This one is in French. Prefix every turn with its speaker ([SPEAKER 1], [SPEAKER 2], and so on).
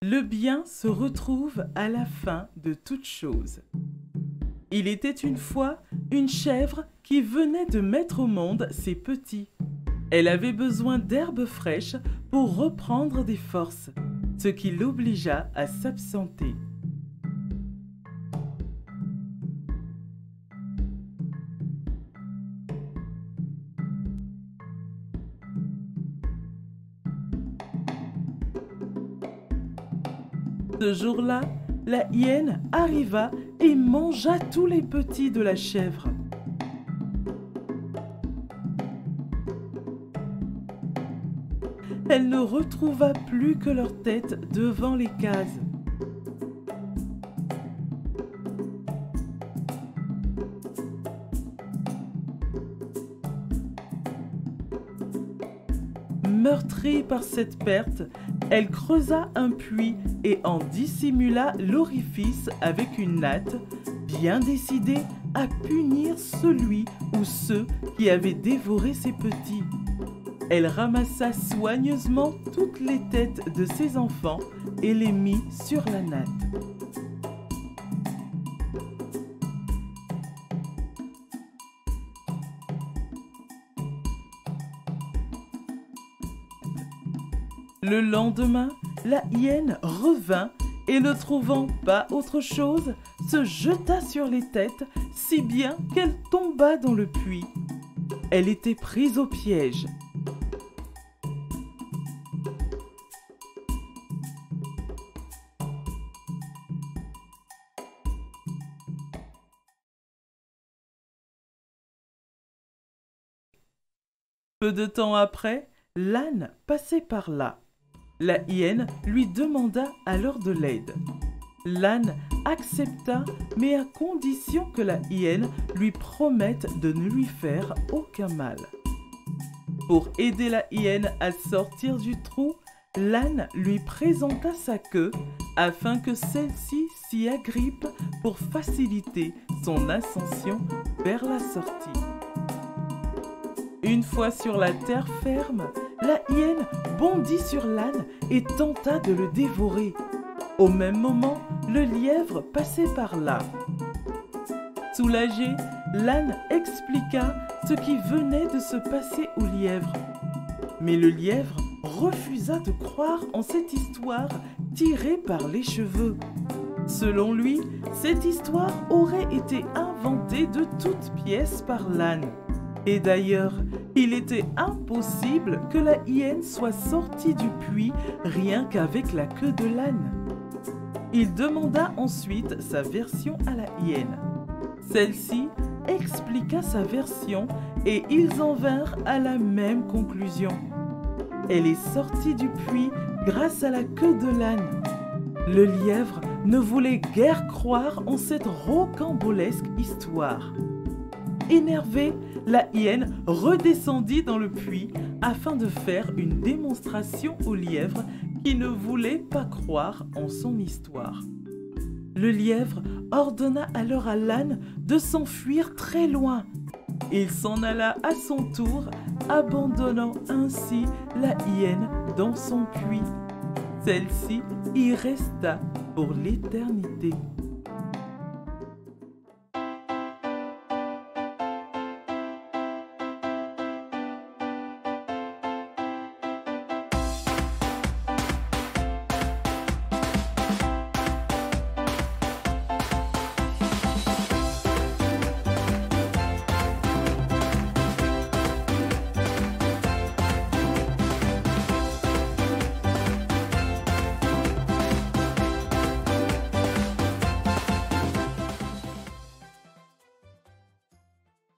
[SPEAKER 1] Le bien se retrouve à la fin de toute chose. Il était une fois une chèvre qui venait de mettre au monde ses petits. Elle avait besoin d'herbes fraîches pour reprendre des forces, ce qui l'obligea à s'absenter. Ce jour-là, la hyène arriva et mangea tous les petits de la chèvre. Elle ne retrouva plus que leur tête devant les cases. Meurtrie par cette perte, elle creusa un puits et en dissimula l'orifice avec une natte, bien décidée à punir celui ou ceux qui avaient dévoré ses petits. Elle ramassa soigneusement toutes les têtes de ses enfants et les mit sur la natte. Le lendemain, la hyène revint et ne trouvant pas autre chose, se jeta sur les têtes si bien qu'elle tomba dans le puits. Elle était prise au piège. Peu de temps après, l'âne passait par là. La hyène lui demanda alors de l'aide. L'âne accepta, mais à condition que la hyène lui promette de ne lui faire aucun mal. Pour aider la hyène à sortir du trou, l'âne lui présenta sa queue afin que celle-ci s'y agrippe pour faciliter son ascension vers la sortie. Une fois sur la terre ferme, la hyène bondit sur l'âne et tenta de le dévorer. Au même moment, le lièvre passait par là. Soulagé, l'âne expliqua ce qui venait de se passer au lièvre. Mais le lièvre refusa de croire en cette histoire tirée par les cheveux. Selon lui, cette histoire aurait été inventée de toutes pièces par l'âne. Et d'ailleurs, il était impossible que la hyène soit sortie du puits rien qu'avec la queue de l'âne. Il demanda ensuite sa version à la hyène. Celle-ci expliqua sa version et ils en vinrent à la même conclusion. Elle est sortie du puits grâce à la queue de l'âne. Le lièvre ne voulait guère croire en cette rocambolesque histoire. Énervée, la hyène redescendit dans le puits afin de faire une démonstration au lièvre qui ne voulait pas croire en son histoire. Le lièvre ordonna alors à l'âne de s'enfuir très loin. Il s'en alla à son tour, abandonnant ainsi la hyène dans son puits. Celle-ci y resta pour l'éternité.